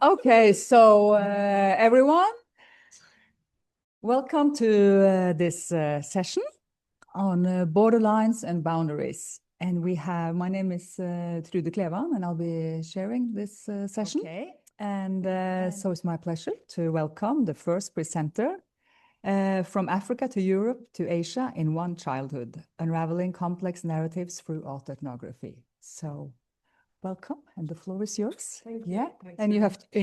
Okay, so everyone, welcome to this session on borderlines and boundaries. And my name is Trude Klevan, and I'll be sharing this session. Okay. And so it's my pleasure to welcome the first presenter from Africa to Europe to Asia in one childhood, unraveling complex narratives through autoethnography. So welcome, and the floor is yours. Thank you. Yeah, Thanks and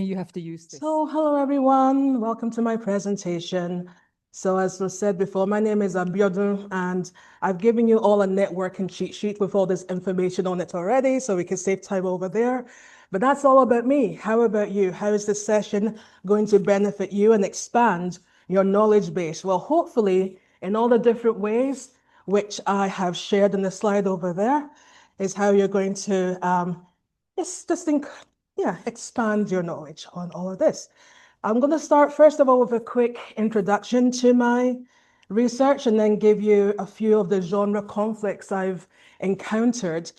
you have to use this. So, hello everyone. Welcome to my presentation. So, as was said before, my name is Abíọ, and I've given you all a networking cheat sheet with all this information on it already, so we can save time over there. But that's all about me. How about you? How is this session going to benefit you and expand your knowledge base? Well, hopefully, in all the different ways which I have shared in the slide over there, is how you're going to expand your knowledge on all of this. I'm going to start first of all with a quick introduction to my research and then give you a few of the genre conflicts I've encountered.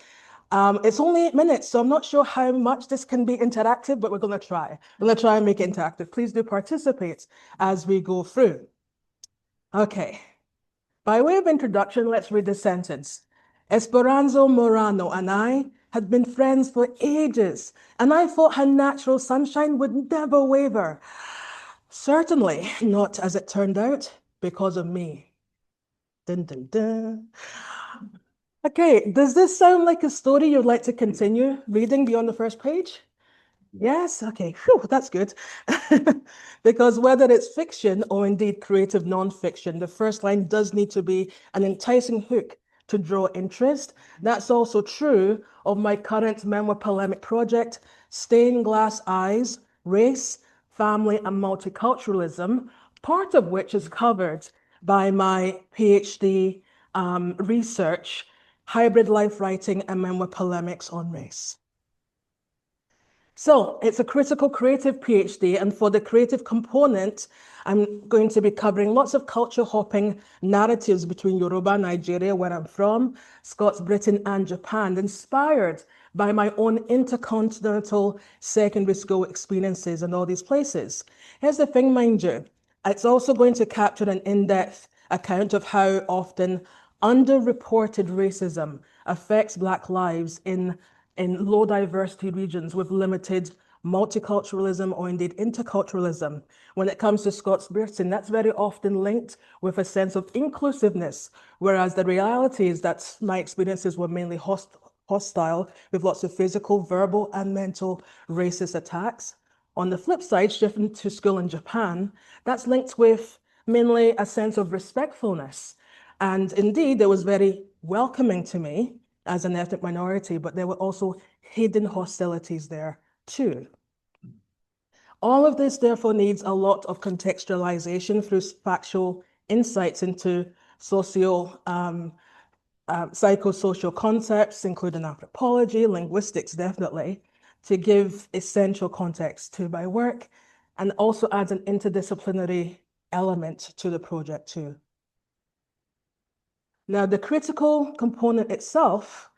It's only 8 minutes, so I'm not sure how much this can be interactive, but we're going to try. We're going to try and make it interactive. Please do participate as we go through. Okay. By way of introduction, let's read this sentence. Esperanza Morano and I had been friends for ages, and I thought her natural sunshine would never waver. Certainly not, as it turned out, because of me. Dun, dun, dun. Okay, does this sound like a story you'd like to continue reading beyond the first page? Yes, okay, whew, that's good. Because whether it's fiction or indeed creative nonfiction, the first line does need to be an enticing hook to draw interest. That's also true of my current memoir polemic project, Stained Glass Eyes, Race, Family and Multiculturalism, part of which is covered by my PhD research, Hybrid Life Writing and Memoir Polemics on Race. So it's a critical creative PhD, and for the creative component, I'm going to be covering lots of culture hopping narratives between Yorùbá, Nigeria, where I'm from, Scots, Britain, and Japan, inspired by my own intercontinental secondary school experiences in all these places. Here's the thing, mind you, it's also going to capture an in-depth account of how often underreported racism affects Black lives in low diversity regions with limited multiculturalism or indeed interculturalism. When it comes to Scots Britain, that's very often linked with a sense of inclusiveness, whereas the reality is that my experiences were mainly hostile with lots of physical, verbal, and mental racist attacks. On the flip side, shifting to school in Japan, that's linked with mainly a sense of respectfulness. And indeed, it was very welcoming to me as an ethnic minority, but there were also hidden hostilities there too. All of this therefore needs a lot of contextualization through factual insights into psychosocial concepts, including anthropology, linguistics, definitely, to give essential context to my work, and also adds an interdisciplinary element to the project too. Now, the critical component itself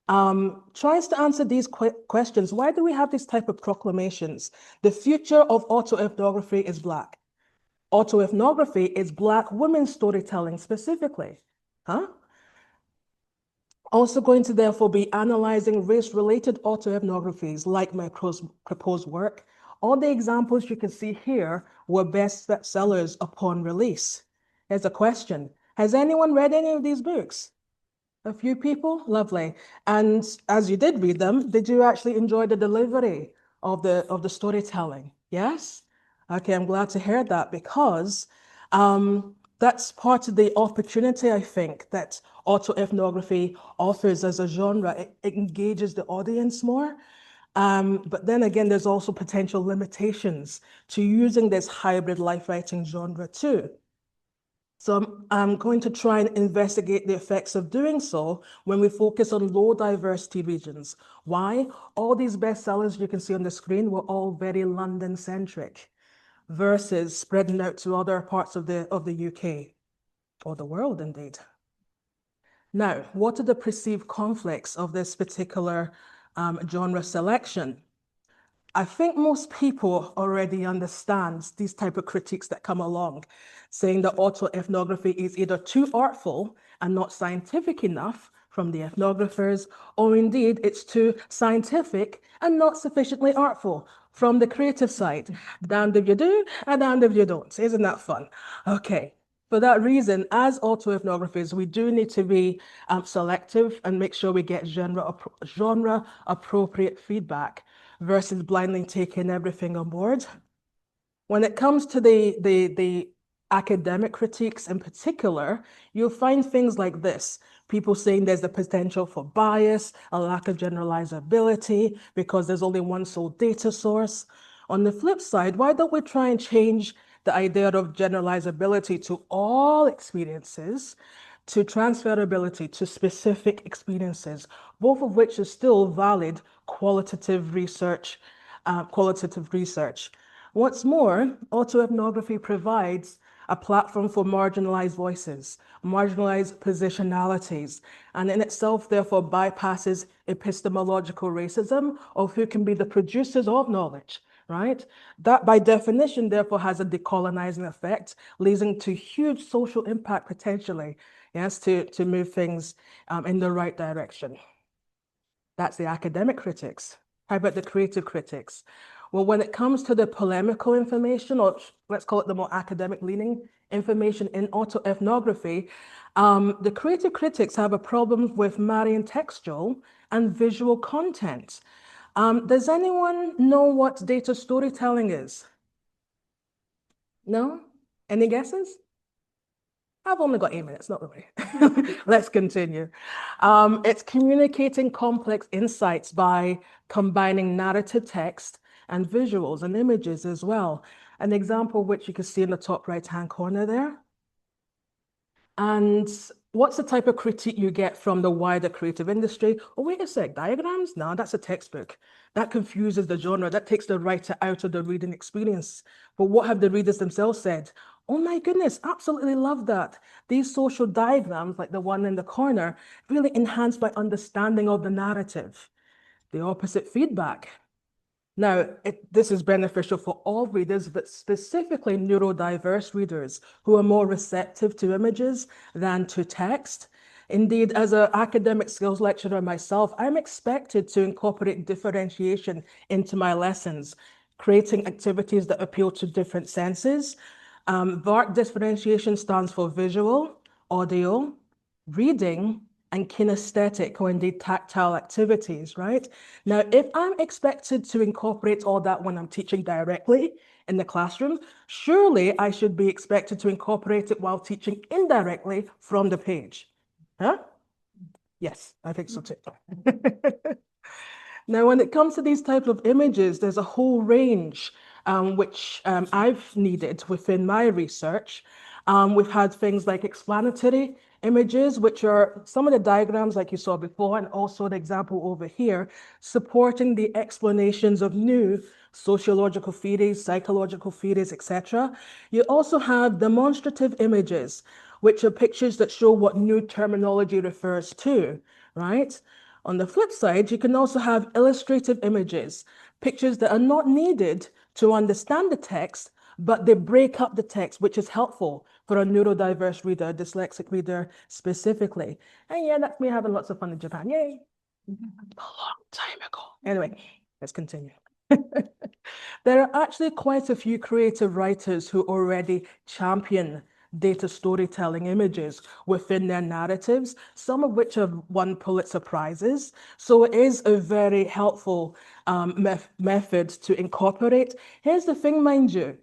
tries to answer these questions. Why do we have these type of proclamations? The future of autoethnography is Black. Autoethnography is Black women's storytelling specifically. Also going to therefore be analyzing race-related autoethnographies like my proposed work. All the examples you can see here were bestsellers upon release. Here's a question. Has anyone read any of these books? A few people? Lovely. And as you did read them, did you actually enjoy the delivery of the storytelling? Yes? Okay, I'm glad to hear that, because that's part of the opportunity, I think, that autoethnography offers as a genre. It engages the audience more. But then again, there's also potential limitations to using this hybrid life writing genre too. So I'm going to try and investigate the effects of doing so when we focus on low diversity regions. Why? All these bestsellers you can see on the screen were all very London-centric versus spreading out to other parts of the UK, or the world indeed. Now, what are the perceived conflicts of this particular genre selection? I think most people already understand these type of critiques that come along, saying that autoethnography is either too artful and not scientific enough from the ethnographers, or indeed it's too scientific and not sufficiently artful from the creative side. Damned if you do and damned if you don't. Isn't that fun? Okay. For that reason, as autoethnographers, we do need to be selective and make sure we get genre appropriate feedback versus blindly taking everything on board. When it comes to the academic critiques in particular, you'll find things like this. People saying there's the potential for bias, a lack of generalizability because there's only one sole data source. On the flip side, why don't we try and change the idea of generalizability to all experiences, to transferability to specific experiences, both of which is still valid qualitative research. What's more, autoethnography provides a platform for marginalized voices, marginalized positionalities, and in itself, therefore, bypasses epistemological racism of who can be the producers of knowledge, right? That, by definition, therefore, has a decolonizing effect, leading to huge social impact potentially, yes, to move things in the right direction. That's the academic critics. How about the creative critics? Well, when it comes to the polemical information, or let's call it the more academic leaning information in autoethnography, the creative critics have a problem with marrying textual and visual content. Does anyone know what data storytelling is? No? Any guesses? I've only got 8 minutes, not really. Let's continue. It's communicating complex insights by combining narrative text and visuals and images as well. An example which you can see in the top right-hand corner there. And what's the type of critique you get from the wider creative industry? Oh, wait a sec, diagrams? No, that's a textbook. That confuses the genre. That takes the writer out of the reading experience. But what have the readers themselves said? Oh my goodness, absolutely love that. These social diagrams, like the one in the corner, really enhance my understanding of the narrative. The opposite feedback. Now, this is beneficial for all readers, but specifically neurodiverse readers who are more receptive to images than to text. Indeed, as an academic skills lecturer myself, I'm expected to incorporate differentiation into my lessons, creating activities that appeal to different senses. VARC differentiation stands for visual, audio, reading, and kinesthetic, or indeed tactile activities, right? Now, if I'm expected to incorporate all that when I'm teaching directly in the classroom, surely I should be expected to incorporate it while teaching indirectly from the page. Huh? Yes, I think so too. Now, when it comes to these types of images, there's a whole range which I've needed within my research. We've had things like explanatory images, which are some of the diagrams like you saw before, and also the example over here, supporting the explanations of new sociological theories, psychological theories, etc. You also have demonstrative images, which are pictures that show what new terminology refers to, right? On the flip side, you can also have illustrative images, pictures that are not needed to understand the text, but they break up the text, which is helpful for a neurodiverse reader, dyslexic reader specifically. And yeah, that's me having lots of fun in Japan. Yay! A long time ago. Anyway, let's continue. There are actually quite a few creative writers who already champion data storytelling images within their narratives, some of which have won Pulitzer Prizes. So it is a very helpful method to incorporate. Here's the thing, mind you,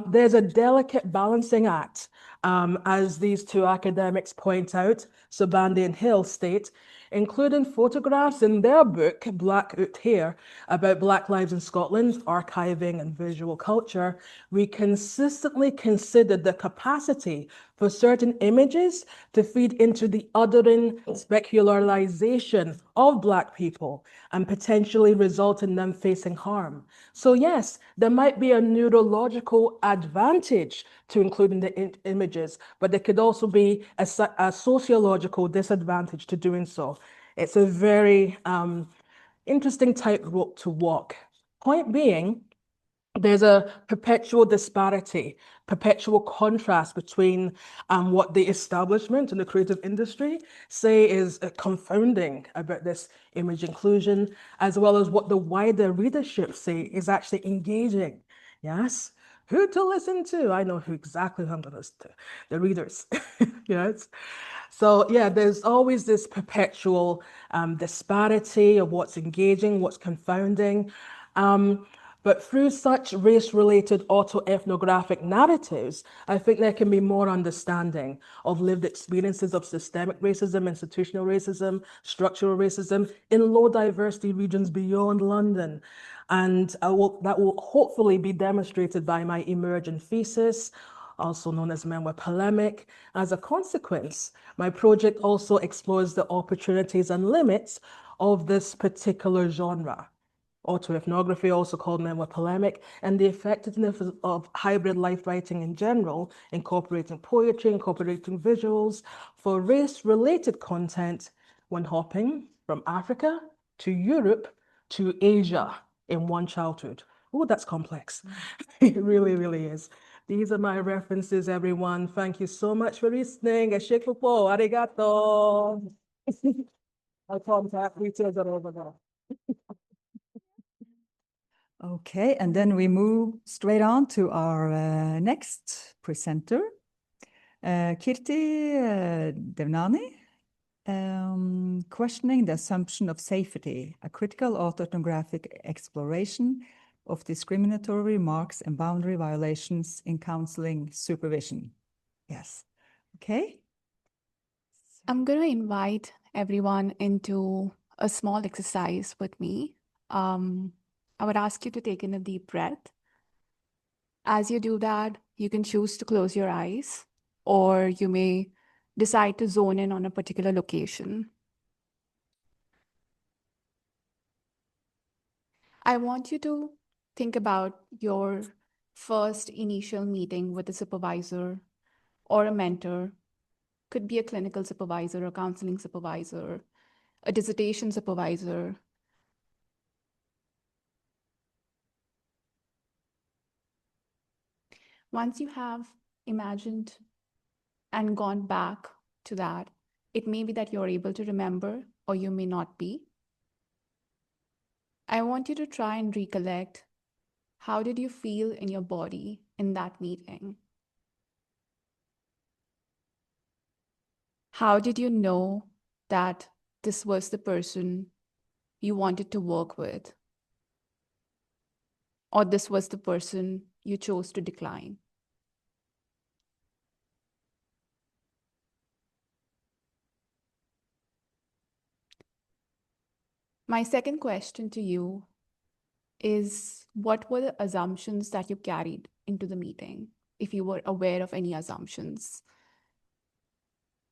there's a delicate balancing act, as these two academics point out, Sobandi and Hill state, including photographs in their book, Black Out Here, about Black lives in Scotland, archiving and visual culture. We consistently considered the capacity for certain images to feed into the othering specularization of Black people and potentially result in them facing harm. So yes, there might be a neurological advantage to including the images, but there could also be a sociological disadvantage to doing so. It's a very interesting tightrope to walk. Point being, there's a perpetual disparity, perpetual contrast between what the establishment and the creative industry say is confounding about this image inclusion, as well as what the wider readership say is actually engaging. Yes? Who to listen to? I know exactly who I'm going to listen to. The readers. Yes? So yeah, there's always this perpetual disparity of what's engaging, what's confounding. But through such race-related autoethnographic narratives, I think there can be more understanding of lived experiences of systemic racism, institutional racism, structural racism in low diversity regions beyond London. And that will hopefully be demonstrated by my emergent thesis, also known as memoir polemic. As a consequence, my project also explores the opportunities and limits of this particular genre. Autoethnography, also called memoir polemic, and the effectiveness of hybrid life writing in general, incorporating poetry, incorporating visuals for race-related content when hopping from Africa to Europe to Asia in one childhood. Oh, that's complex. It really, really is. These are my references, everyone. Thank you so much for listening. Eshekupo, arigato. Our contact details are over there. Okay, and then we move straight on to our next presenter, Kirti Devnani, questioning the assumption of safety, a critical autoethnographic exploration of discriminatory remarks and boundary violations in counseling supervision. Yes, okay. I'm going to invite everyone into a small exercise with me. I would ask you to take in a deep breath. As you do that, you can choose to close your eyes, or you may decide to zone in on a particular location. I want you to think about your first initial meeting with a supervisor or a mentor. Could be a clinical supervisor, a counseling supervisor, a dissertation supervisor. Once you have imagined and gone back to that, it may be that you're able to remember, or you may not be. I want you to try and recollect, how did you feel in your body in that meeting? How did you know that this was the person you wanted to work with? Or this was the person you chose to decline? My second question to you is, what were the assumptions that you carried into the meeting, if you were aware of any assumptions?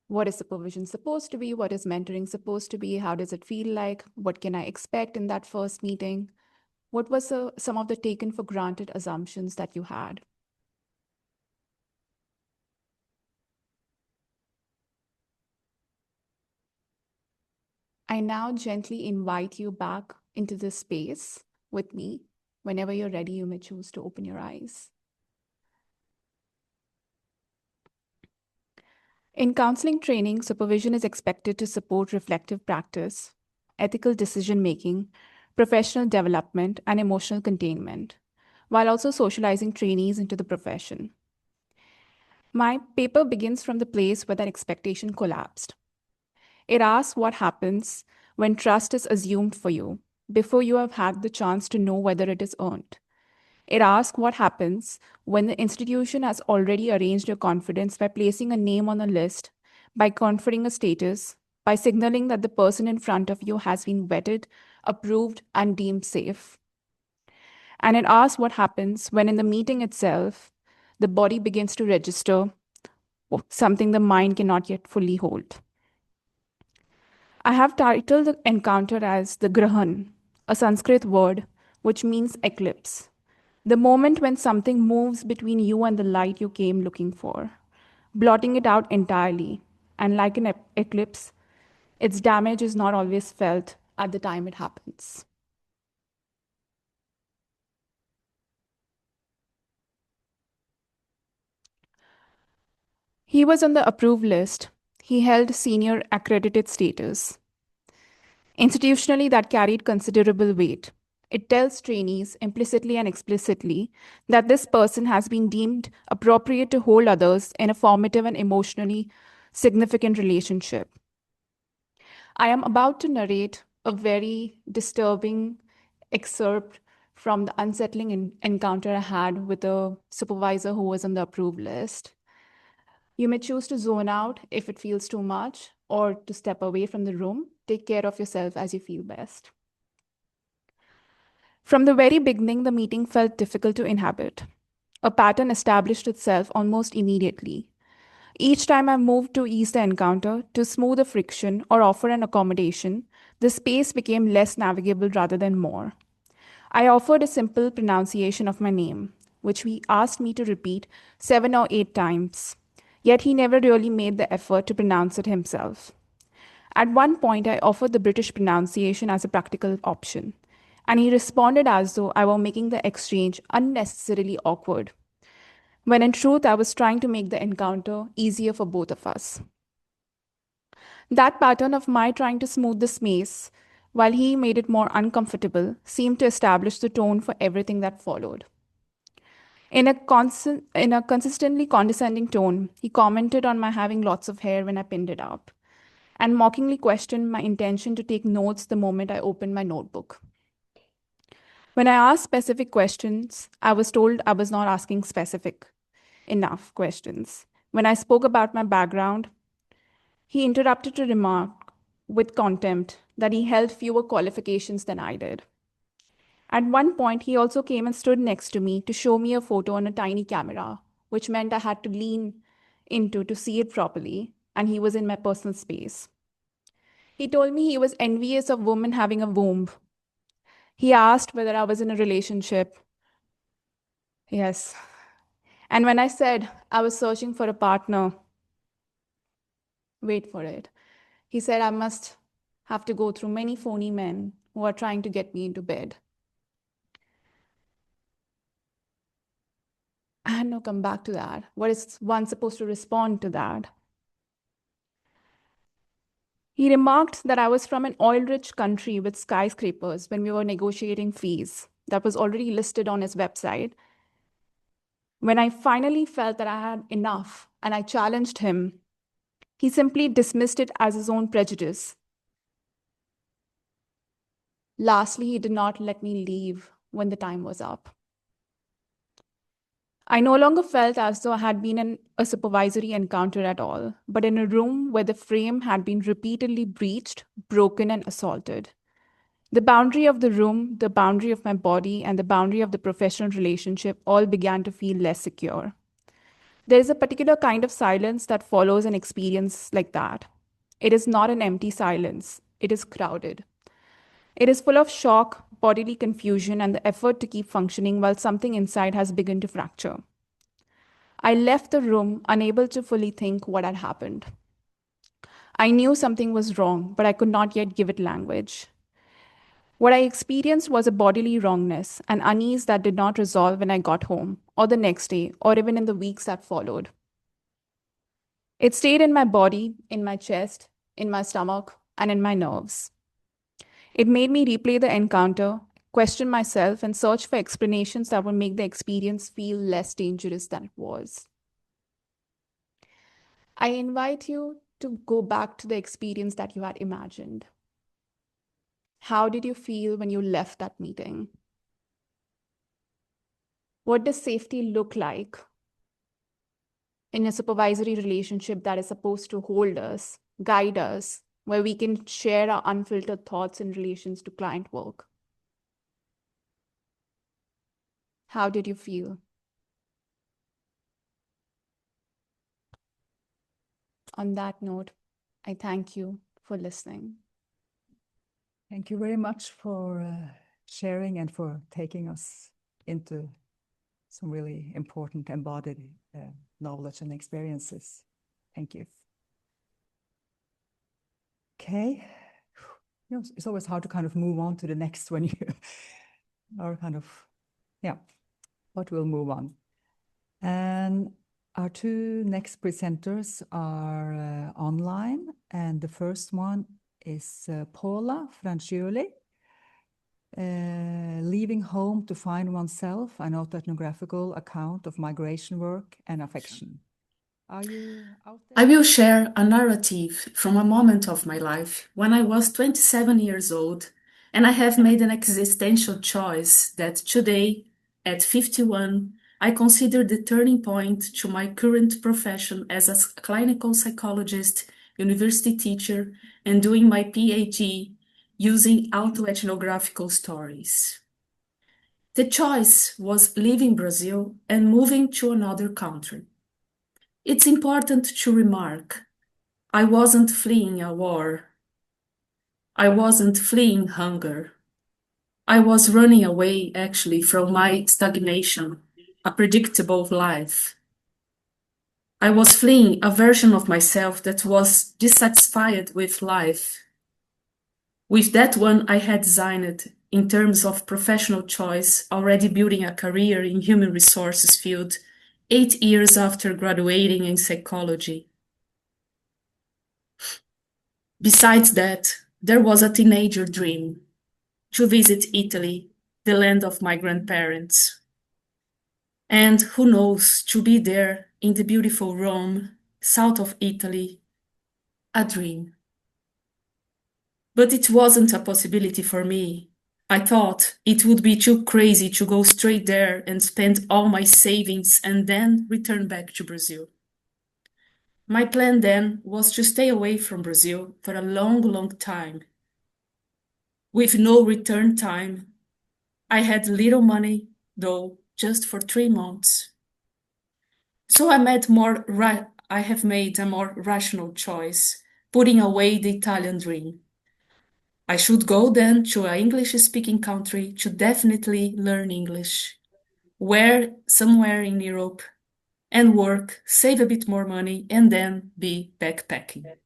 What is supervision supposed to be? What is mentoring supposed to be? How does it feel like? What can I expect in that first meeting? What was some of the taken for granted assumptions that you had? I now gently invite you back into this space with me. Whenever you're ready, you may choose to open your eyes. In counseling training, supervision is expected to support reflective practice, ethical decision-making, professional development, and emotional containment, while also socializing trainees into the profession. My paper begins from the place where that expectation collapsed. It asks what happens when trust is assumed for you before you have had the chance to know whether it is earned. It asks what happens when the institution has already arranged your confidence by placing a name on a list, by conferring a status, by signaling that the person in front of you has been vetted, approved, and deemed safe. And it asks what happens when in the meeting itself, the body begins to register something the mind cannot yet fully hold. I have titled the encounter as the Grahan, a Sanskrit word which means eclipse. The moment when something moves between you and the light you came looking for, blotting it out entirely. And like an eclipse, its damage is not always felt at the time it happens. He was on the approved list. He held senior accredited status. Institutionally, that carried considerable weight. It tells trainees implicitly and explicitly that this person has been deemed appropriate to hold others in a formative and emotionally significant relationship. I am about to narrate a very disturbing excerpt from the unsettling encounter I had with a supervisor who was on the approved list. You may choose to zone out if it feels too much or to step away from the room. Take care of yourself as you feel best. From the very beginning, the meeting felt difficult to inhabit. A pattern established itself almost immediately. Each time I moved to ease the encounter, to smooth the friction or offer an accommodation, the space became less navigable rather than more. I offered a simple pronunciation of my name, which he asked me to repeat 7 or 8 times. Yet he never really made the effort to pronounce it himself. At one point, I offered the British pronunciation as a practical option, and he responded as though I were making the exchange unnecessarily awkward, when in truth, I was trying to make the encounter easier for both of us. That pattern of my trying to smooth the space, while he made it more uncomfortable, seemed to establish the tone for everything that followed. In a consistently condescending tone, he commented on my having lots of hair when I pinned it up, and mockingly questioned my intention to take notes the moment I opened my notebook. When I asked specific questions, I was told I was not asking specific enough questions. When I spoke about my background, he interrupted to remark with contempt that he held fewer qualifications than I did. At one point, he also came and stood next to me to show me a photo on a tiny camera, which meant I had to lean into to see it properly, and he was in my personal space. He told me he was envious of women having a womb. He asked whether I was in a relationship. Yes. And when I said I was searching for a partner, wait for it, he said I must have to go through many phony men who are trying to get me into bed. And no, come back to that. What is one supposed to respond to that? He remarked that I was from an oil-rich country with skyscrapers when we were negotiating fees. That was already listed on his website. When I finally felt that I had enough and I challenged him, he simply dismissed it as his own prejudice. Lastly, he did not let me leave when the time was up. I no longer felt as though I had been in a supervisory encounter at all, but in a room where the frame had been repeatedly breached, broken, and assaulted. The boundary of the room, the boundary of my body, and the boundary of the professional relationship all began to feel less secure. There is a particular kind of silence that follows an experience like that. It is not an empty silence. It is crowded. It is full of shock, bodily confusion, and the effort to keep functioning while something inside has begun to fracture. I left the room unable to fully think what had happened. I knew something was wrong, but I could not yet give it language. What I experienced was a bodily wrongness, an unease that did not resolve when I got home, or the next day, or even in the weeks that followed. It stayed in my body, in my chest, in my stomach, and in my nerves. It made me replay the encounter, question myself, and search for explanations that would make the experience feel less dangerous than it was. I invite you to go back to the experience that you had imagined. How did you feel when you left that meeting? What does safety look like in a supervisory relationship that is supposed to hold us, guide us, where we can share our unfiltered thoughts in relations to client work? How did you feel? On that note, I thank you for listening. Thank you very much for sharing and for taking us into some really important embodied knowledge and experiences. Thank you. Okay. You know, it's always hard to kind of move on to the next when you are kind of, yeah, but we'll move on. And Our two next presenters are online, and the first one is Paula Franciulli, Leaving Home to Find Oneself, an autoethnographical account of migration work and affection. Are you out there? I will share a narrative from a moment of my life when I was 27 years old, and I have made an existential choice that today, at 51, I consider the turning point to my current profession as a clinical psychologist, university teacher, and doing my PhD using autoethnographical stories. The choice was leaving Brazil and moving to another country. It's important to remark, I wasn't fleeing a war. I wasn't fleeing hunger. I was running away, actually, from my stagnation, a predictable life. I was fleeing a version of myself that was dissatisfied with life. With that one, I had designed, in terms of professional choice, already building a career in human resources field 8 years after graduating in psychology. Besides that, there was a teenager dream to visit Italy, the land of my grandparents. And who knows, to be there in the beautiful Rome, south of Italy, a dream. But it wasn't a possibility for me. I thought it would be too crazy to go straight there and spend all my savings and then return back to Brazil. My plan then was to stay away from Brazil for a long, long time. With no return time, I had little money, though, just for 3 months. So I have made a more rational choice, putting away the Italian dream. I should go then to an English-speaking country to definitely learn English, somewhere in Europe, and work, save a bit more money, and then be backpacking.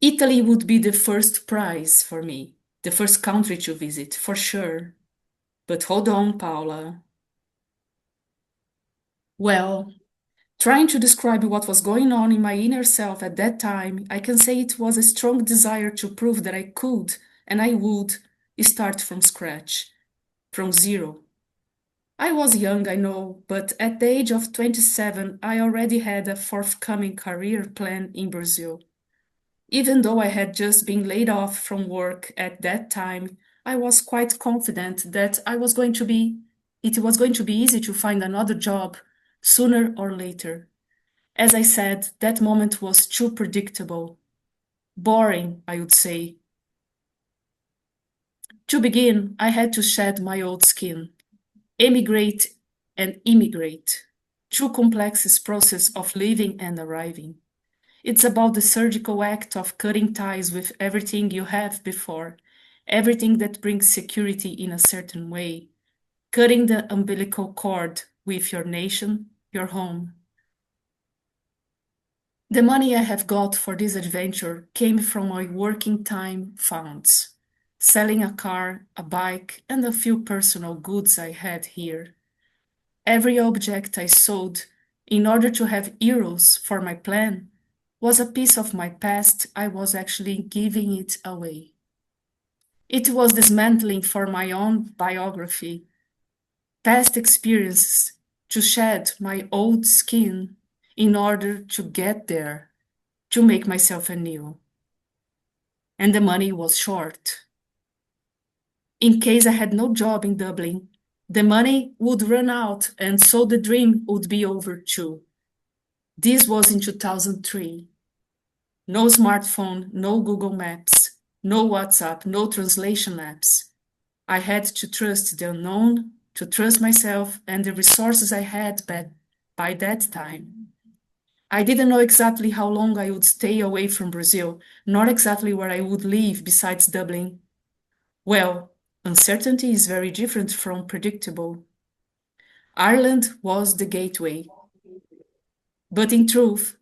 Italy would be the first prize for me, the first country to visit, for sure. But hold on, Paula. Well, trying to describe what was going on in my inner self at that time, I can say it was a strong desire to prove that I could, and I would, start from scratch, from zero. I was young, I know, but at the age of 27, I already had a forthcoming career plan in Brazil. Even though I had just been laid off from work at that time, I was quite confident that it was going to be easy to find another job sooner or later. As I said, that moment was too predictable. Boring, I would say. To begin, I had to shed my old skin. Emigrate and immigrate. Two complex process of living and arriving. It's about the surgical act of cutting ties with everything you have before, everything that brings security in a certain way, cutting the umbilical cord with your nation, your home. The money I have got for this adventure came from my working time funds, selling a car, a bike, and a few personal goods I had here. Every object I sold, in order to have euros for my plan, was a piece of my past. I was actually giving it away. It was dismantling for my own biography, past experiences, to shed my old skin in order to get there, to make myself anew. And the money was short. In case I had no job in Dublin, the money would run out, and so the dream would be over too. This was in 2003. No smartphone, no Google Maps, no WhatsApp, no translation apps. I had to trust the unknown, to trust myself and the resources I had by that time. I didn't know exactly how long I would stay away from Brazil, nor exactly where I would live besides Dublin. Well, uncertainty is very different from predictable. Ireland was the gateway. But in truth,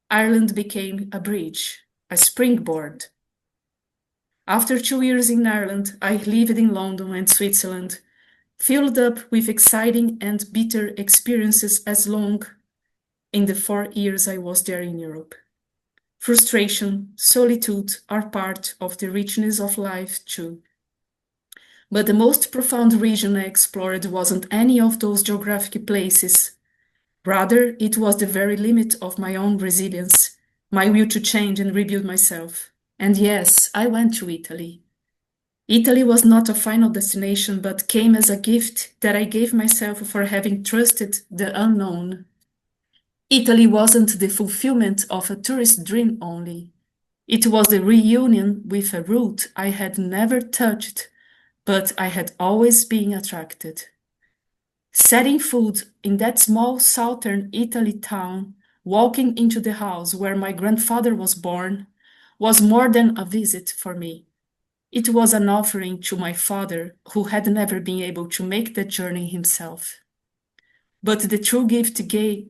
Ireland became a bridge, a springboard. After 2 years in Ireland, I lived in London and Switzerland, filled up with exciting and bitter experiences as long in the 4 years I was there in Europe. Frustration, solitude are part of the richness of life too. But the most profound region I explored wasn't any of those geographic places. Rather, it was the very limit of my own resilience, my will to change and rebuild myself. And yes, I went to Italy. Italy was not a final destination, but came as a gift that I gave myself for having trusted the unknown. Italy wasn't the fulfillment of a tourist dream only. It was the reunion with a root I had never touched, but I had always been attracted. Setting foot in that small southern Italy town, walking into the house where my grandfather was born, was more than a visit for me. It was an offering to my father, who had never been able to make the journey himself. But the true gift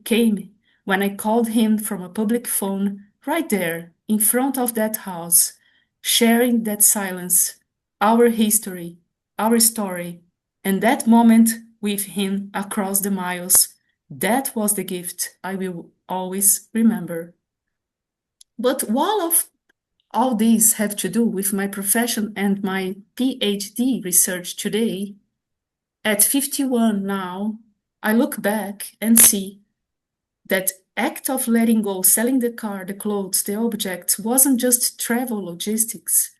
came when I called him from a public phone right there in front of that house, sharing that silence, our history, our story, and that moment with him across the miles. That was the gift I will always remember. But what of all these have to do with my profession and my PhD research today? At 51 now, I look back and see that act of letting go, selling the car, the clothes, the objects, wasn't just travel logistics.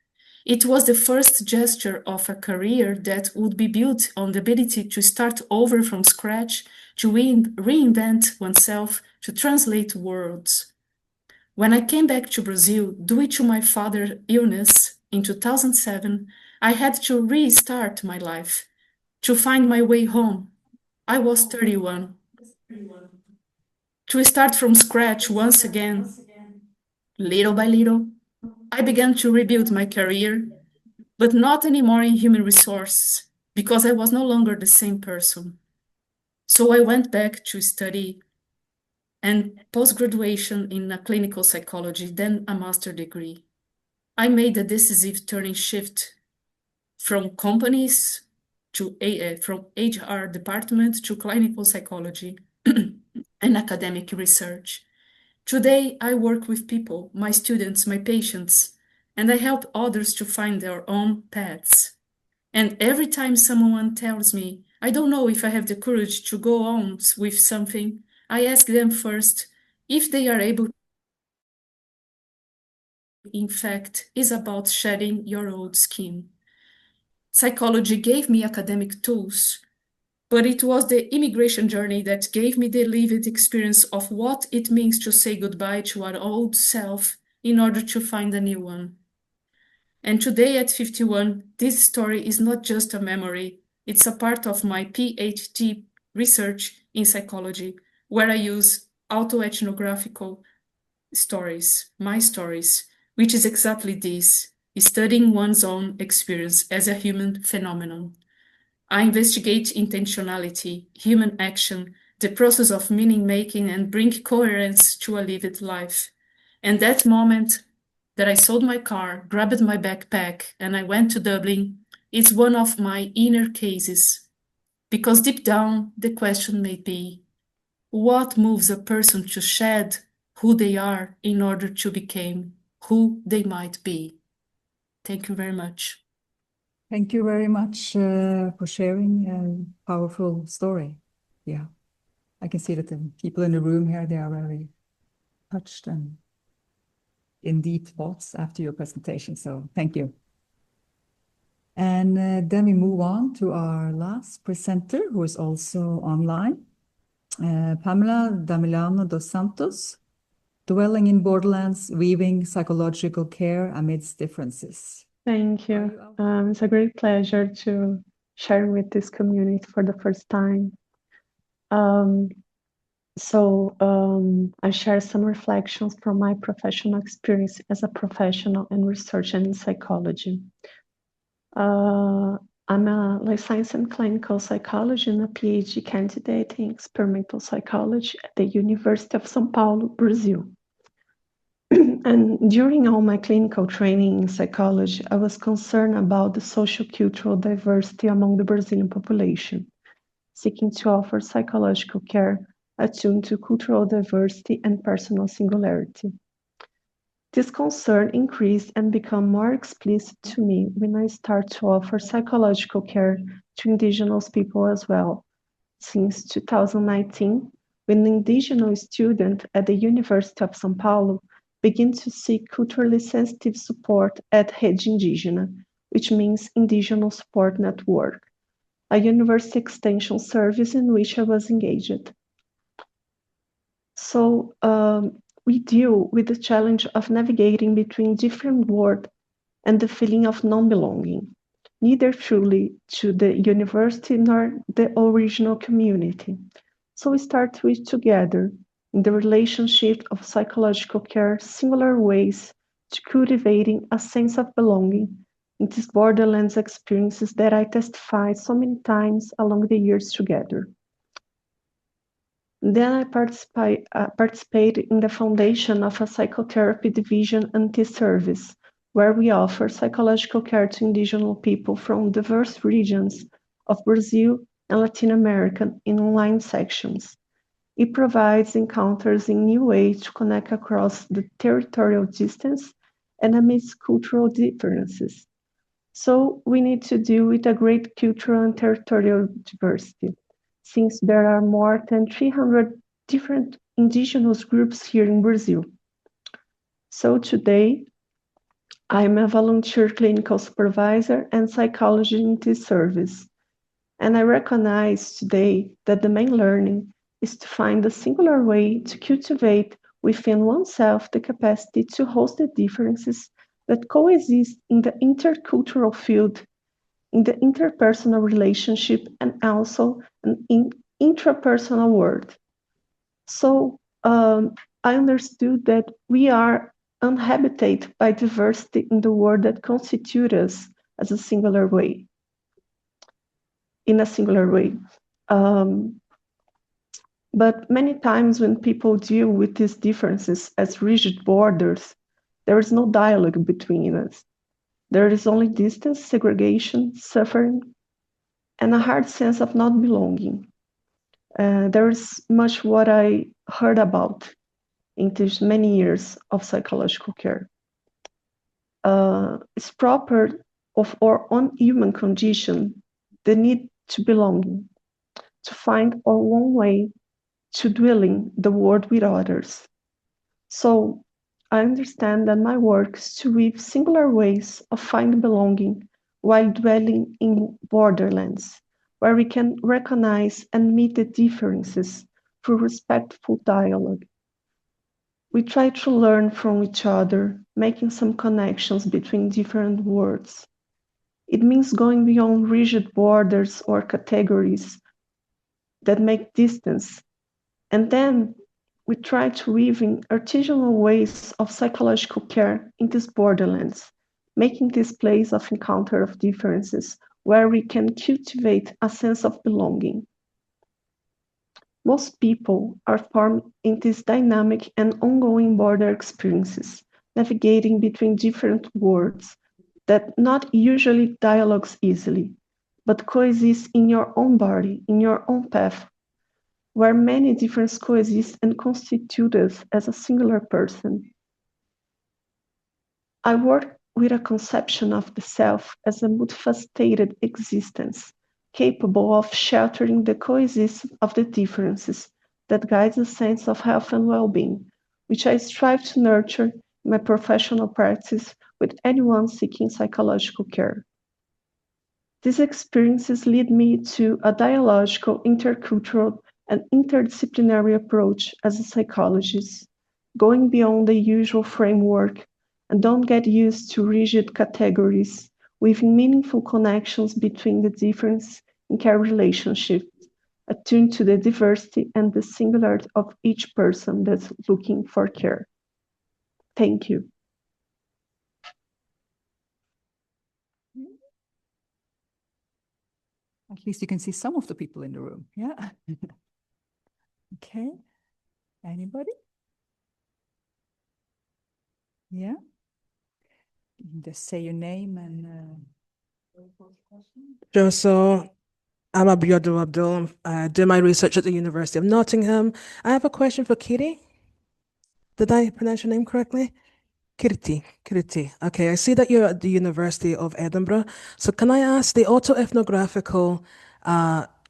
It was the first gesture of a career that would be built on the ability to start over from scratch, to reinvent oneself, to translate words. When I came back to Brazil, due to my father's illness in 2007, I had to restart my life, to find my way home. I was 31. To start from scratch once again, little by little, I began to rebuild my career, but not anymore in human resources, because I was no longer the same person. So I went back to study and post-graduation in clinical psychology, then a master's degree. I made a decisive turning shift from companies to from HR department to clinical psychology and academic research. Today, I work with people, my students, my patients, and I help others to find their own paths. And every time someone tells me, I don't know if I have the courage to go on with something, I ask them first if they are able. In fact, is about shedding your old skin. Psychology gave me academic tools, but it was the immigration journey that gave me the lived experience of what it means to say goodbye to our old self in order to find a new one. And today at 51, this story is not just a memory, it's a part of my PhD research in psychology, where I use autoethnographical stories, my stories, which is exactly this, studying one's own experience as a human phenomenon. I investigate intentionality, human action, the process of meaning-making, and bring coherence to a lived life. And that moment that I sold my car, grabbed my backpack, and I went to Dublin is one of my inner cases. Because deep down, the question may be, what moves a person to shed who they are in order to become who they might be? Thank you very much. Thank you very much for sharing a powerful story. Yeah, I can see that the people in the room here, they are very touched and in deep thoughts after your presentation. So thank you. And then we move on to our last presenter, who is also online, Pâmela Damilano dos Santos, Dwelling in Borderlands, Weaving Psychological Care Amidst Differences. Thank you. It's a great pleasure to share with this community for the first time. I share some reflections from my professional experience as a professional and researcher in psychology. I'm a life science and clinical psychologist and a PhD candidate in experimental psychology at the University of São Paulo, Brazil. And during all my clinical training in psychology, I was concerned about the socio-cultural diversity among the Brazilian population, seeking to offer psychological care attuned to cultural diversity and personal singularity. This concern increased and became more explicit to me when I started to offer psychological care to indigenous people as well. Since 2019, when an indigenous student at the University of São Paulo began to seek culturally sensitive support at Rede Indígena, which means Indigenous Support Network, a university extension service in which I was engaged. So we deal with the challenge of navigating between different worlds and the feeling of non-belonging, neither truly to the university nor the original community. So we start with together in the relationship of psychological care, similar ways to cultivating a sense of belonging in these borderlands experiences that I testified so many times along the years together. Then I participated in the foundation of a psychotherapy division and tea service, where we offer psychological care to indigenous people from diverse regions of Brazil and Latin America in online sections. It provides encounters in new ways to connect across the territorial distance and amidst cultural differences. So we need to deal with a great cultural and territorial diversity, since there are more than 300 different indigenous groups here in Brazil. So today, I'm a volunteer clinical supervisor and psychologist in this service. And I recognize today that the main learning is to find a singular way to cultivate within oneself the capacity to host the differences that coexist in the intercultural field, in the interpersonal relationship, and also in intrapersonal world. So I understood that we are uninhabited by diversity in the world that constitutes us as a singular way, in a singular way. But many times when people deal with these differences as rigid borders, there is no dialogue between us. There is only distance, segregation, suffering, and a hard sense of not belonging. There is much what I heard about in these many years of psychological care. It's proper of our own human condition, the need to belong, to find our own way to dwelling the world with others. So I understand that my work is to weave singular ways of finding belonging while dwelling in borderlands, where we can recognize and meet the differences through respectful dialogue. We try to learn from each other, making some connections between different worlds. It means going beyond rigid borders or categories that make distance. And then we try to weave in artisanal ways of psychological care in these borderlands, making this place of encounter of differences where we can cultivate a sense of belonging. Most people are formed in these dynamic and ongoing border experiences, navigating between different worlds that not usually dialogues easily, but coexist in your own body, in your own path, where many differences coexist and constitute us as a singular person. I work with a conception of the self as a multifaceted existence, capable of sheltering the coexistence of the differences that guides a sense of health and well-being, which I strive to nurture in my professional practice with anyone seeking psychological care. These experiences lead me to a dialogical, intercultural, and interdisciplinary approach as a psychologist, going beyond the usual framework and don't get used to rigid categories, with meaningful connections between the difference in care relationships, attuned to the diversity and the singularity of each person that's looking for care. Thank you. At least you can see some of the people in the room, yeah? Okay, anybody? Yeah? Just say your name and... Sure, so I'm Abdul. I do my research at the University of Nottingham. I have a question for Kirti. Did I pronounce your name correctly? Kirti. Okay, I see that you're at the University of Edinburgh. So can I ask the autoethnographical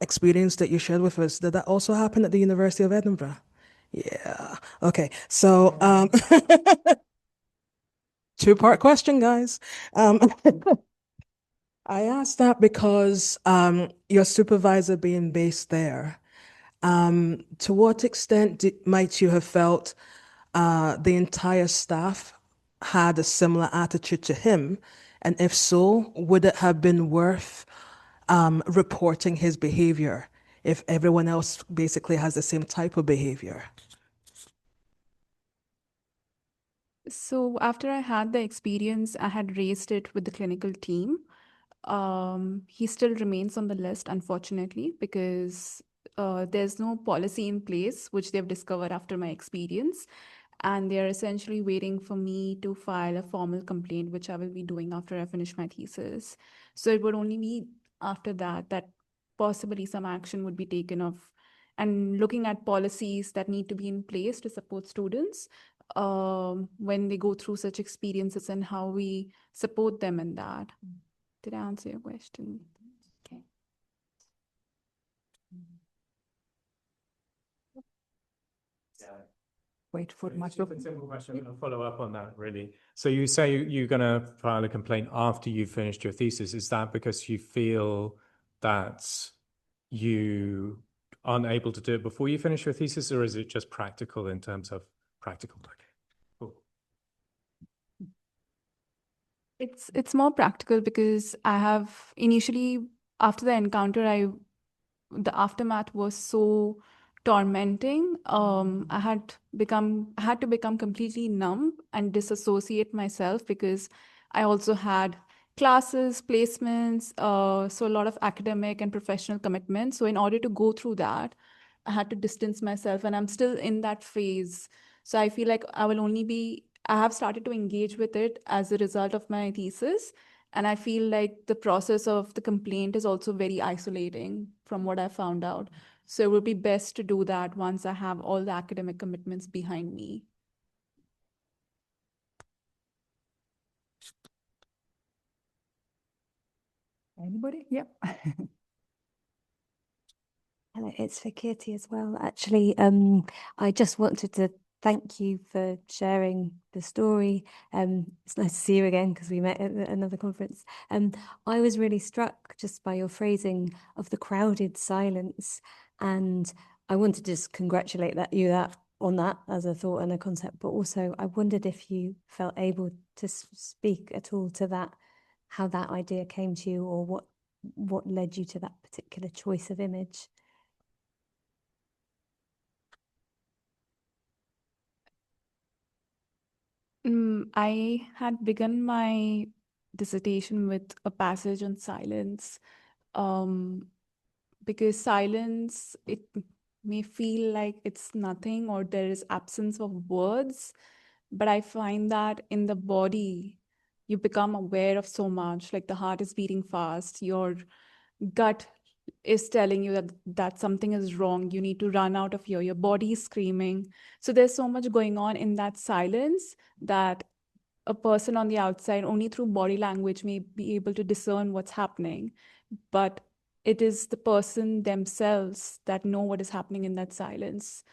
experience that you shared with us, did that also happen at the University of Edinburgh? Yeah. Okay. So two-part question, guys. I asked that because your supervisor being based there, to what extent might you have felt the entire staff had a similar attitude to him? And if so, would it have been worth reporting his behavior if everyone else basically has the same type of behavior? So after I had the experience, I had raised it with the clinical team. He still remains on the list, unfortunately, because there's no policy in place, which they've discovered after my experience. And they're essentially waiting for me to file a formal complaint, which I will be doing after I finish my thesis. So it would only be after that that possibly some action would be taken of, and looking at policies that need to be in place to support students when they go through such experiences and how we support them in that. Did I answer your question? Okay. Wait for It's much just a simple question. I'm going to follow up on that, really. So you say you're going to file a complaint after you've finished your thesis. Is that because you feel that you aren't able to do it before you finish your thesis, or is it just practical in terms of practical? Okay, cool. It's more practical because I have initially, after the encounter, the aftermath was so tormenting. I had to become completely numb and disassociate myself because I also had classes, placements, so a lot of academic and professional commitments. So in order to go through that, I had to distance myself, and I'm still in that phase. So I feel like I have started to engage with it as a result of my thesis. And I feel like the process of the complaint is also very isolating from what I found out. So it would be best to do that once I have all the academic commitments behind me. Anybody? Yeah. Hello, it's for Kirti as well. Actually, I just wanted to thank you for sharing the story. It's nice to see you again because we met at another conference. I was really struck just by your phrasing of the crowded silence, and I wanted to just congratulate you on that as a thought and a concept. But also, I wondered if you felt able to speak at all to that, how that idea came to you, or what led you to that particular choice of image. I had begun my dissertation with a passage on silence, because silence, it may feel like it's nothing or there is absence of words, but I find that in the body, you become aware of so much, like the heart is beating fast, your gut is telling you that something is wrong, you need to run out of here, your body is screaming. So there's so much going on in that silence that a person on the outside only through body language may be able to discern what's happening, but it is the person themselves that know what is happening in that silence.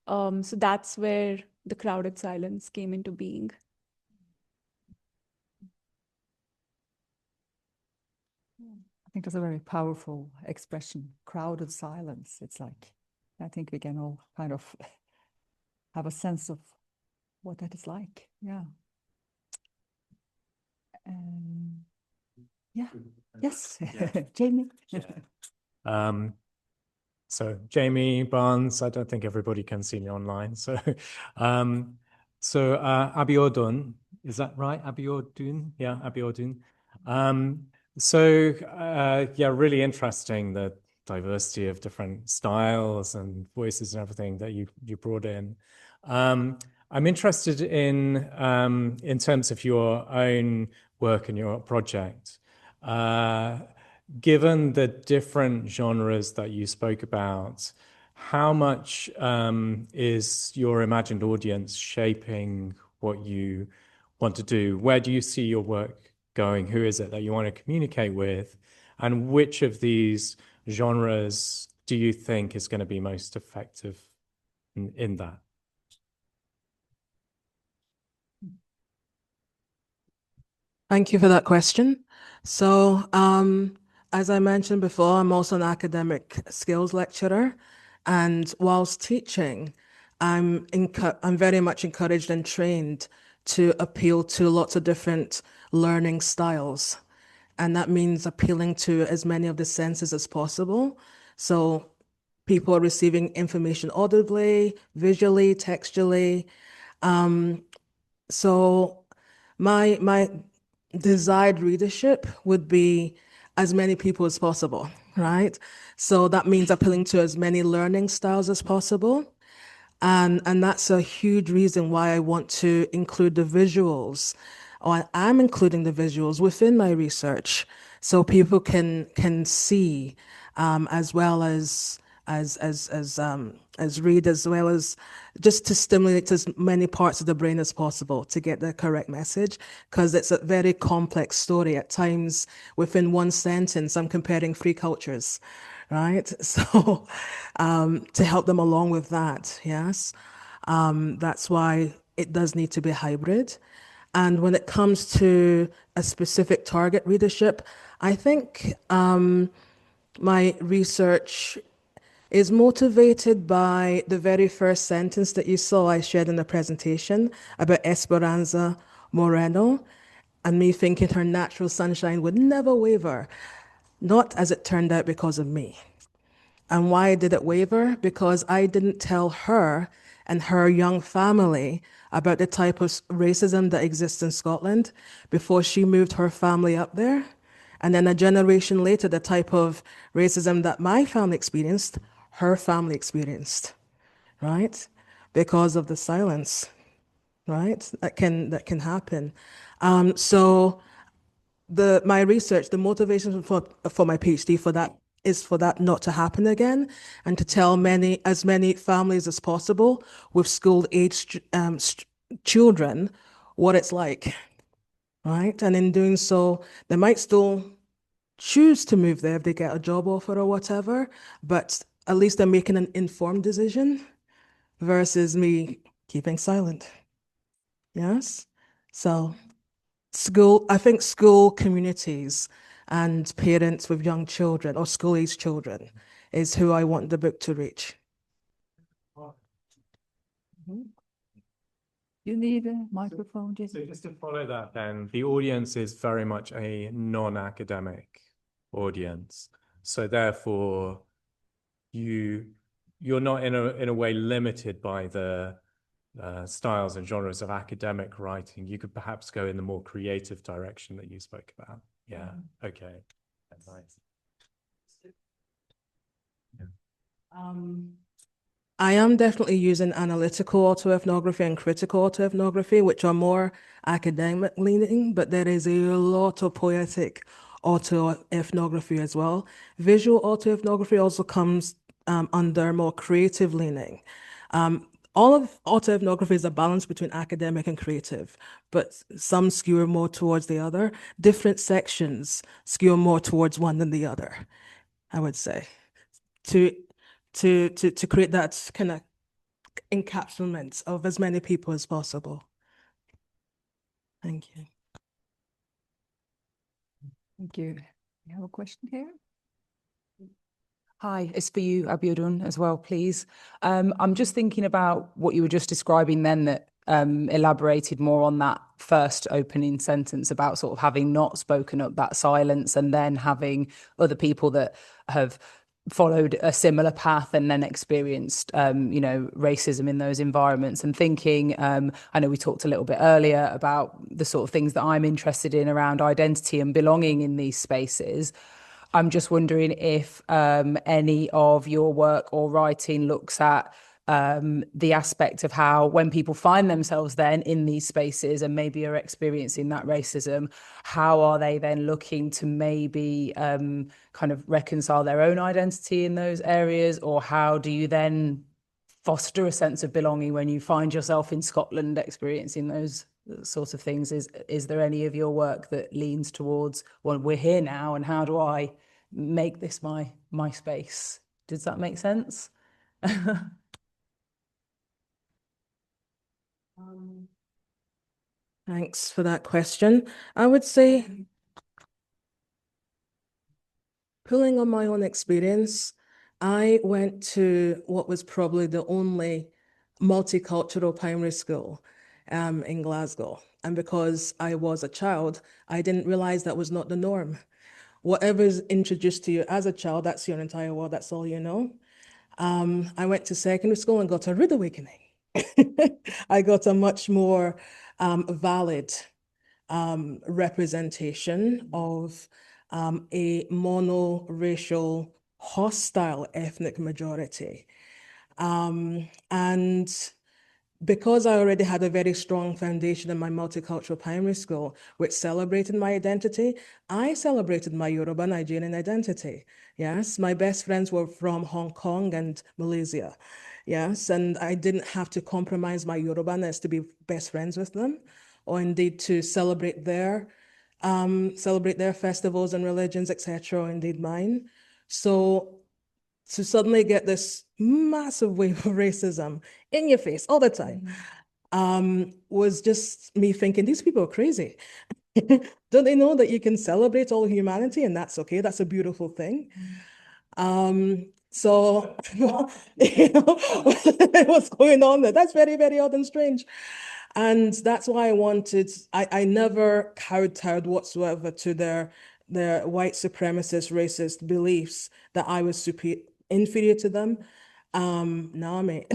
So that's where the crowded silence came into being. I think that's a very powerful expression, crowded silence. It's like, I think we can all kind of have a sense of what that is like. Yeah. Yeah. Yes. Yeah. Jamie. So Jamie Barnes, I don't think everybody can see me online. So, Abíọ, is that right? Abíọ? Yeah, Abíọ. Yeah, really interesting, the diversity of different styles and voices and everything that you brought in. I'm interested in terms of your own work and your project. given the different genres that you spoke about, how much is your imagined audience shaping what you want to do? Where do you see your work going? Who is it that you want to communicate with? And which of these genres do you think is going to be most effective in that? Thank you for that question. So, as I mentioned before, I'm also an academic skills lecturer, and whilst teaching, I'm very much encouraged and trained to appeal to lots of different learning styles. And that means appealing to as many of the senses as possible. So people are receiving information audibly, visually, textually. So my desired readership would be as many people as possible, right? So that means appealing to as many learning styles as possible. And that's a huge reason why I want to include the visuals, or I'm including the visuals within my research, so people can see, as well as read, as well as just to stimulate as many parts of the brain as possible to get the correct message, because it's a very complex story. At times, within one sentence, I'm comparing three cultures, right? So to help them along with that, yes. That's why it does need to be hybrid. And when it comes to a specific target readership, I think my research is motivated by the very first sentence that you saw I shared in the presentation about Esperanza Moreno, and me thinking her natural sunshine would never waver, not as it turned out because of me. And why did it waver? Because I didn't tell her and her young family about the type of racism that exists in Scotland before she moved her family up there. And then a generation later, the type of racism that my family experienced, her family experienced, right? Because of the silence, right? That can happen. So my research, the motivation for my PhD for that is for that not to happen again, and to tell as many families as possible with school-aged children what it's like, right? And in doing so, they might still choose to move there if they get a job offer or whatever, but at least they're making an informed decision versus me keeping silent. Yes? So I think school communities and parents with young children or school-aged children is who I want the book to reach. You need a microphone, Jason? So just to follow that then, the audience is very much a non-academic audience. So therefore, you're not in a way limited by the styles and genres of academic writing. You could perhaps go in the more creative direction that you spoke about. Yeah. Okay. That's nice. Yeah. I am definitely using analytical autoethnography and critical autoethnography, which are more academic leaning, but there is a lot of poetic autoethnography as well. Visual autoethnography also comes under more creative leaning. All of autoethnography is a balance between academic and creative, but some skew more towards the other. Different sections skew more towards one than the other, I would say, to create that kind of encapsulament of as many people as possible. Thank you. Thank you. You have a question here? Hi, it's for you, Abíọ, as well, please. I'm just thinking about what you were just describing then, that elaborated more on that first opening sentence about sort of having not spoken up, that silence, and then having other people that have followed a similar path and then experienced, racism in those environments, and thinking, I know we talked a little bit earlier about the sort of things that I'm interested in around identity and belonging in these spaces. I'm just wondering if any of your work or writing looks at the aspect of how when people find themselves then in these spaces and maybe are experiencing that racism, how are they then looking to maybe kind of reconcile their own identity in those areas, or how do you then foster a sense of belonging when you find yourself in Scotland experiencing those sorts of things? Is there any of your work that leans towards, well, we're here now and how do I make this my space? Does that make sense? Thanks for that question. I would say, pulling on my own experience, I went to what was probably the only multicultural primary school in Glasgow. And because I was a child, I didn't realize that was not the norm. Whatever is introduced to you as a child, that's your entire world, that's all you know. I went to secondary school and got a rude awakening. I got a much more valid representation of a mono-racial, hostile ethnic majority. And because I already had a very strong foundation in my multicultural primary school, which celebrated my identity, I celebrated my Yoruba Nigerian identity. Yes, my best friends were from Hong Kong and Malaysia. Yes, and I didn't have to compromise my Yoruba-ness to be best friends with them, or indeed to celebrate their festivals and religions, etc., or indeed mine. So to suddenly get this massive wave of racism in your face all the time was just me thinking, these people are crazy. Don't they know that you can celebrate all humanity and that's okay? That's a beautiful thing. So, you know, what's going on there? That's very, very odd and strange. And that's why I never kowtowed whatsoever to their white supremacist, racist beliefs that I was inferior to them. Nah, mate.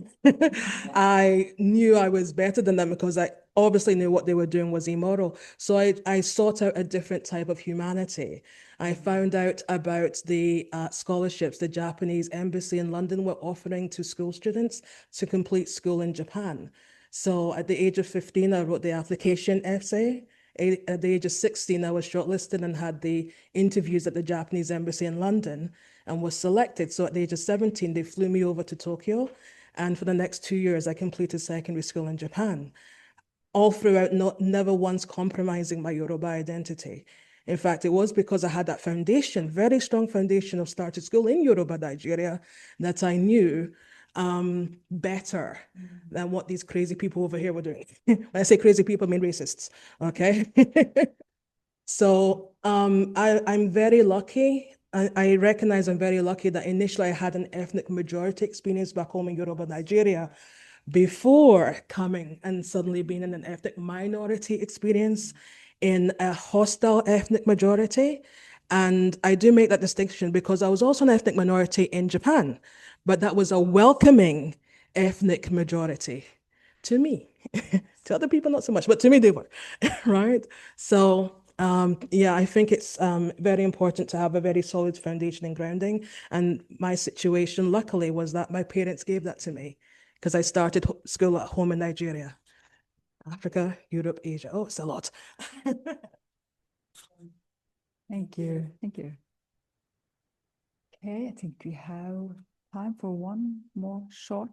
I knew I was better than them because I obviously knew what they were doing was immoral. So I sought out a different type of humanity. I found out about the scholarships the Japanese embassy in London were offering to school students to complete school in Japan. So at the age of 15, I wrote the application essay. At the age of 16, I was shortlisted and had the interviews at the Japanese embassy in London and was selected. So at the age of 17, they flew me over to Tokyo. And for the next 2 years, I completed secondary school in Japan, all throughout never once compromising my Yoruba identity. In fact, it was because I had that foundation, very strong foundation of started school in Yoruba, Nigeria, that I knew better than what these crazy people over here were doing. When I say crazy people, I mean racists, okay? So I'm very lucky. I recognize I'm very lucky that initially I had an ethnic majority experience back home in Yoruba, Nigeria, before coming and suddenly being in an ethnic minority experience in a hostile ethnic majority. And I do make that distinction because I was also an ethnic minority in Japan, but that was a welcoming ethnic majority to me. To other people, not so much, but to me they were, right? So yeah, I think it's very important to have a very solid foundation and grounding. And my situation, luckily, was that my parents gave that to me because I started school at home in Nigeria. Africa, Europe, Asia. Oh, it's a lot. Thank you. Thank you. Okay, I think we have time for one more short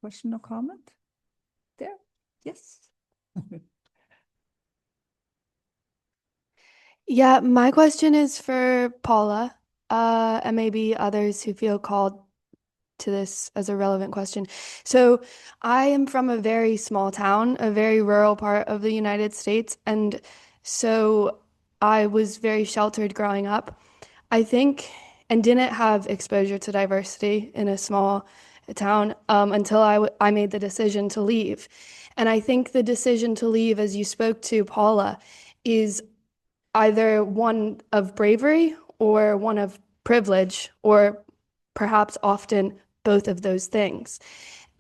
question or comment. There, yes. Yeah, my question is for Paula, and maybe others who feel called to this as a relevant question. So I am from a very small town, a very rural part of the United States, and so I was very sheltered growing up, I think, and didn't have exposure to diversity in a small town until I made the decision to leave. And I think the decision to leave, as you spoke to, Paula, is either one of bravery or one of privilege, or perhaps often both of those things.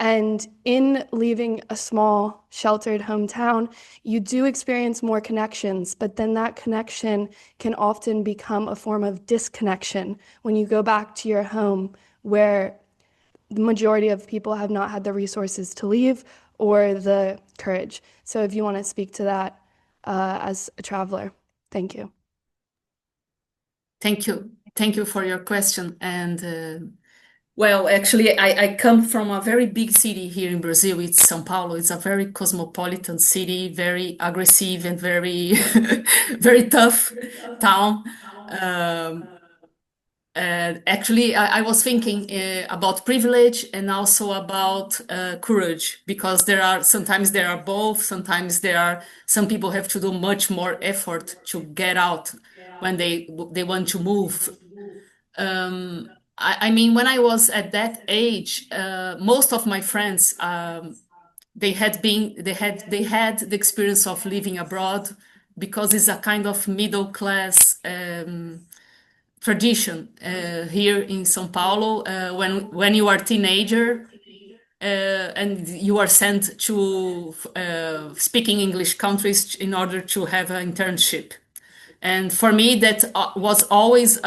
And in leaving a small, sheltered hometown, you do experience more connections, but then that connection can often become a form of disconnection when you go back to your home, where the majority of people have not had the resources to leave or the courage. So if you want to speak to that as a traveler, thank you. Thank you. Thank you for your question. And well, actually, I come from a very big city here in Brazil. It's São Paulo. It's a very cosmopolitan city, very aggressive and very, very tough town. And actually, I was thinking about privilege and also about courage, because sometimes there are both. Sometimes some people have to do much more effort to get out when they want to move. I mean, when I was at that age, most of my friends, they had the experience of living abroad, because it's a kind of middle class tradition here in São Paulo. When you are a teenager and you are sent to speaking English countries in order to have an internship. And for me, that was always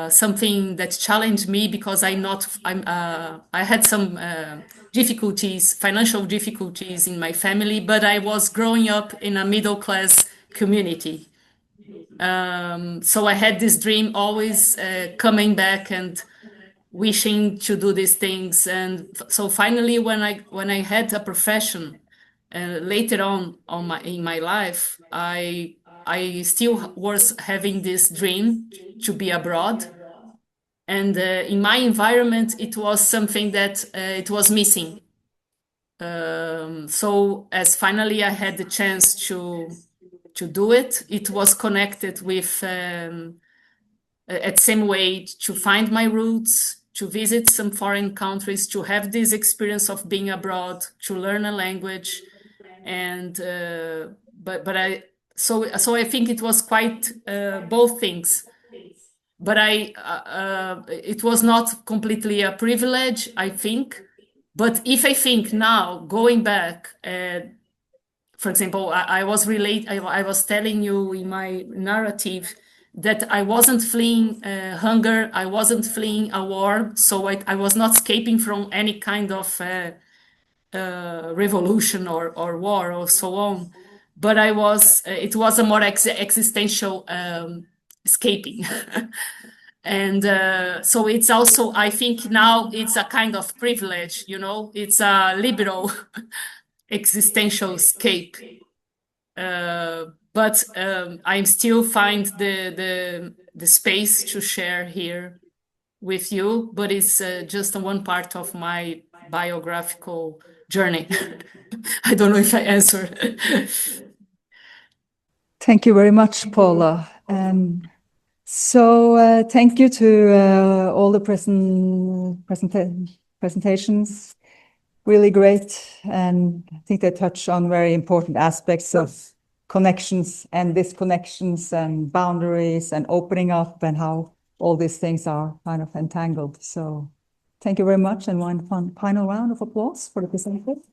something that challenged me, because I had some financial difficulties in my family, but I was growing up in a middle class community. So I had this dream always coming back and wishing to do these things. And so finally, when I had a profession later on in my life, I still was having this dream to be abroad. And in my environment, it was something that it was missing. So as finally I had the chance to do it, it was connected with at same way to find my roots, to visit some foreign countries, to have this experience of being abroad, to learn a language, and so I think it was quite both things. But it was not completely a privilege, I think. But if I think now, going back, for example, I was telling you in my narrative that I wasn't fleeing hunger, I wasn't fleeing a war, so I was not escaping from any kind of revolution or war or so on. But it was a more existential escaping. And so it's also, I think now it's a kind of privilege, it's a liberal existential escape. But I still find the space to share here with you, but it's just one part of my biographical journey. I don't know if I answered. Thank you very much, Paula. So thank you to all the presentations. Really great. And I think they touch on very important aspects of connections and disconnections and boundaries and opening up, and how all these things are kind of entangled. So thank you very much. And one final round of applause for the presenters.